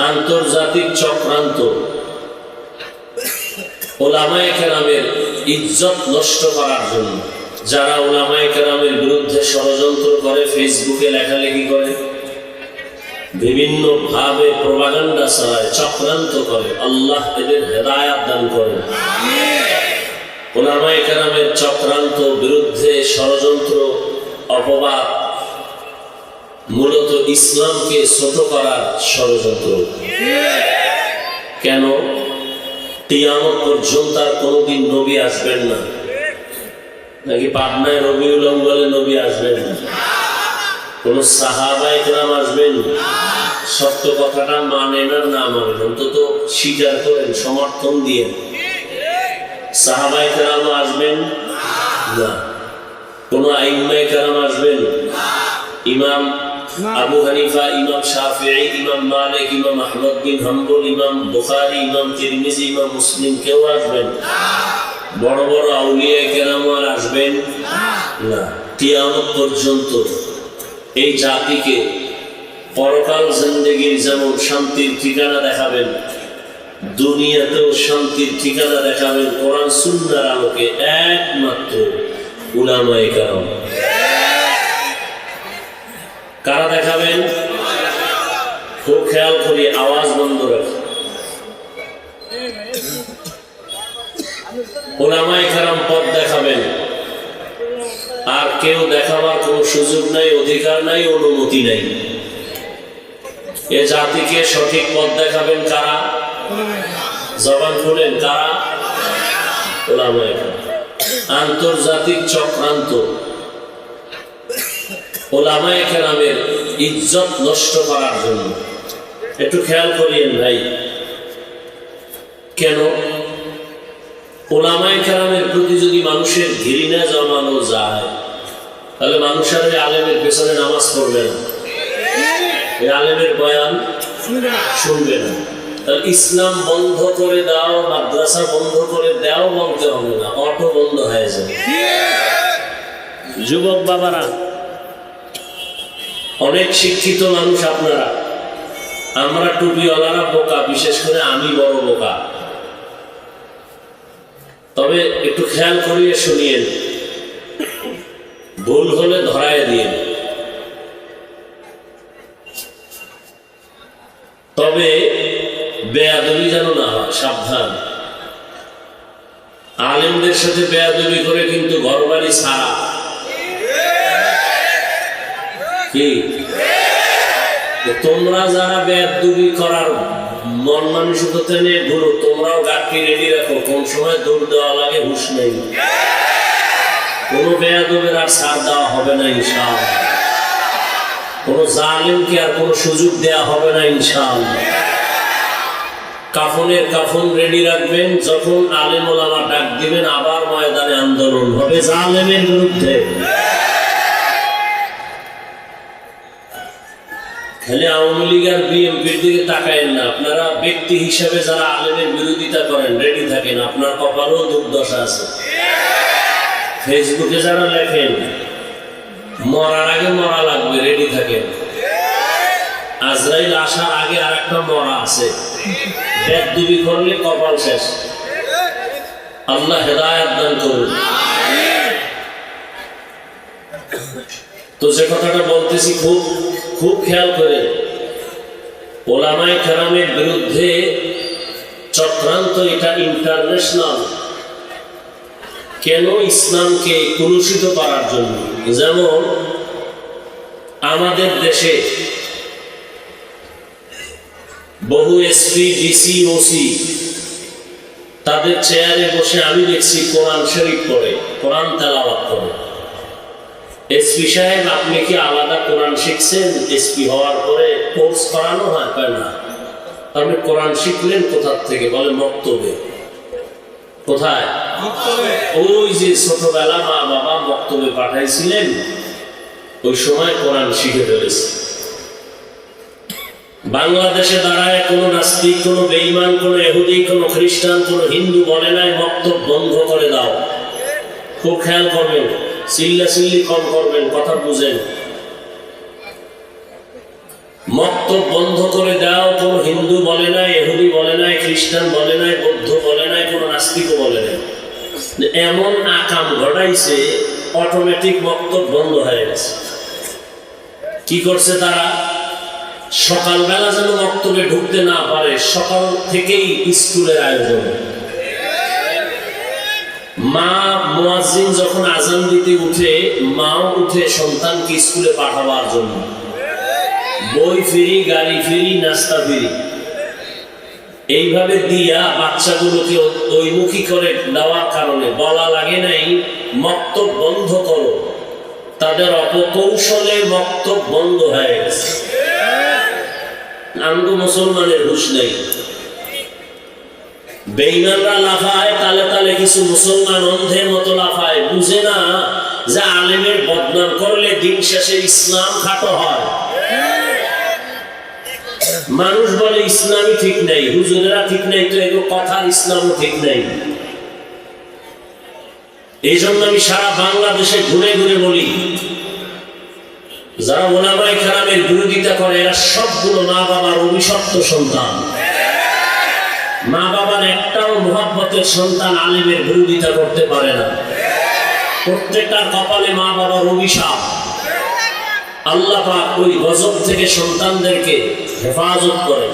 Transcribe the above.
আন্তর্জাতিক চক্রান্ত উলামায়ে কেরামের ইজ্জত নষ্ট করার জন্য। যারা উলামায়ে কেরামের বিরুদ্ধে ষড়যন্ত্র করে, ফেসবুকে লেখালেখি করে, বিভিন্ন ভাবে প্রপাগান্ডা চালায়, চক্রান্ত করে, আল্লাহ এদের হেদায়েত দান করেন। উলামায়ে কেরামের চক্রান্ত, বিরুদ্ধে ষড়যন্ত্র, অপবাদ মূলত ইসলামকে ছোট করার ষড়যন্ত্র। কেন? কিয়ামত পর্যন্ত আর কোনদিন নবী আসবেন না। নাকি পাবনায় রবিউল আউয়ালে নবী আসবেন না? কোন সাহাবায়ে কেরাম আসবেন? সত্য কথাটা মানেন আর না মানেন, অন্তত স্বীকার করেন, সমর্থন দিয়ে। সাহাবায়ে কেরাম আসবেন না। কোন আইম্মায়ে কেরাম আসবেন? ইমাম আবু হানিফা, ইমাম শাফিঈ, ইমাম মালিক, ইমাম আহমদ বিন হাম্বল, ইমাম বুখারী, ইমাম তিরমিজি, ইমাম মুসলিম কেউ আসবেন? বড় বড় আউলিয়া কেরাম আর আসবেন না। কিয়ামত পর্যন্ত এই জাতিকে পরকাল জিন্দেগির যেমন শান্তির ঠিকানা দেখাবেন, দুনিয়াতেও শান্তির ঠিকানা দেখাবেন কোরআন সুন্নাহর আলোকে একমাত্র উলামায়ে কেরাম। কারা দেখাবেন? খুব খেয়াল করি, আওয়াজ বন্ধ রাখি। উলামায়ে কেরাম পথ দেখাবেন, আর কেউ দেখাবার কোন সুযোগ নাই, অধিকার নাই, অনুমতি নাই। এ জাতিকে সঠিক পথ দেখাবেন কারা? জবান খুলেন, কারা? উলামায়ে কেরাম। আন্তর্জাতিক চক্রান্ত উলামায়ে কেরামের ইজ্জত নষ্ট করার জন্য। একটু খেয়াল করিয়েন ভাই, কেন? উলামায়ে কেরামের প্রতি যদি মানুষের ঘৃণা জমানো যায়, তাহলে মানুষের ওই আলেমের পেছনে নামাজ পড়বে না, ওই আলেমের বয়ান শুনবে না। তাহলে ইসলাম বন্ধ করে দাও, মাদ্রাসা বন্ধ করে দাও বলতে হবে না, অটো বন্ধ হয়ে যাবে। যুবক বাবারা, অনেক শিক্ষিত মানুষ আপনারা, আমরা টুপিওয়ালারা বোকা, বিশেষ করে আমি বড় বোকা। তবে একটু খেয়াল করিয়ে শুনিয়েন, ভুল হলে ধরায় দিয়ে। তবে বেয়াদবি যেন না হয়, সাবধান। আলেমদের সাথে বেয়াদবি করে কিন্তু ঘরবাড়ি ছাড়া। কি তোমরা যারা বেয়াদবি করার মন মানসিকতা নিয়ে ঘুরো, তোমরাও গাড়ি রেডি রাখো, কোন সময় দৌড় দেওয়া লাগে হুঁশ নেই। কোন বেয়াদবের আর ছাড় দেওয়া হবে না ইনশাআল্লাহ। কোন জালেমকে আর কোন সুযোগ দেওয়া হবে না ইনশাআল্লাহ। কাফনের কাফন রেডি রাখবেন, যখন আলেম ওলামা ডাক দিবেন আবার ময়দানে আন্দোলন হবে জালেমের বিরুদ্ধে। খালি আওয়ামী লীগ আর বিএনপির দিকে তাকায়েন না, আপনারা ব্যক্তি হিসাবে যারা আলেমের বিরোধিতা করেন রেডি থাকেন, আপনার কপালেও দুর্দশা আছে। ফেসবুকে যারা লেখেন মরার আগে মরা লাগবে, রেডি থাকেন। আজরাইল আসার আগে আর একটা মরা আছে, বেয়াদবি করলে কপাল শেষ। আল্লাহ হেদায়েত দান করুন। তো যে কথাটা বলতেছি খুব খুব খেয়াল করে, উলামায়ে কেরামের বিরুদ্ধে চক্রান্ত, এটা ইন্টারন্যাশনাল। কেন? ইসলামকে কলুষিত করার জন্য। যেমন আমাদের দেশে বহু এসপি, ডিসি, ওসি তাদের চেয়ারে বসে আমি দেখছি কোরআন শরীফ পড়ে, কোরআন তেলাওয়াত করে। এসপি সাহেব, আপনি কি আলাদা কোরআন শিখছেন? এসপি হওয়ার পরে কোর্স করানো হয়? পায় না। আপনি কোরআন শিখলেন কোথা থেকে? বলে মক্তবে। কোথায়? ওই যে ছোটবেলা মা বাবা মক্তবে পাঠাইছিলেন, ওই সময় কোরআন শিখে ফেলেছে। বাংলাদেশে দাঁড়ায় কোনো নাস্তিক, কোনো বেঈমান, কোনো ইহুদি, কোনো খ্রিস্টান, কোনো হিন্দু বলে নাই মক্তব বন্ধ করে দাও। খুব খেয়াল করবেন, চিল্লাচিল্লি কম করবেন, কথা বুঝেন। মক্তব বন্ধ করে দাও, কোনো হিন্দু বলে নাই, ইহুদি বলে নাই, খ্রিস্টান বলে নাই, বৌদ্ধ বলে নাই, কোনো নাস্তিকও বলে নাই। এমন আকাম ঘটাইছে, অটোমেটিক বক্তব্য বন্ধ হয়ে গেছে। কি করছে তারা? সকালবেলা যেন বক্তব্যে ঢুকতে না পারে, সকাল থেকেই স্কুলের আয়োজন। মা মুয়াজ্জিন যখন আজান দিতে উঠে, মাও উঠে সন্তানকে স্কুলে পাঠাবার জন্য। বই ফ্রি, গাড়ি ফ্রি, নাস্তা ফ্রি, এইভাবে দিয়া বাচ্চাগুলোকে ওইমুখী করে দেওয়ার কারণে বলা লাগে নাই বক্তব্য বন্ধ করো, তাদের অপকৌশলে বক্তব্য বন্ধ হয়ে গেছে। আমগো মুসলমানের হুঁশ নেই। বেঈমানরা লাফায়, তালে তালে কিছু মুসলমান অন্ধের মতো লাফায়, বুঝে না যে আলেমের বদনাম করলে দিন শেষে ইসলাম খাটো হয়। মানুষ বলে ইসলামই ঠিক নাই, হুজুরেরা ঠিক নাই, তো এগুলো কথার ইসলামও ঠিক নাই। এই জন্য আমি সারা বাংলাদেশে ঘুরে ঘুরে বলি, যারা ওলামায়ে কেরামের বিরোধিতা করে এরা সবগুলো মা বাবার অভিশপ্ত সন্তান। মা বাবার একটাও মুহাব্বতের সন্তান আলেমের বিরোধিতা করতে পারে না। প্রত্যেকটার কপালে মা বাবার অভিশাপ। আল্লাহ পাক ওই গজব থেকে সন্তানদেরকে হেফাজত করেন।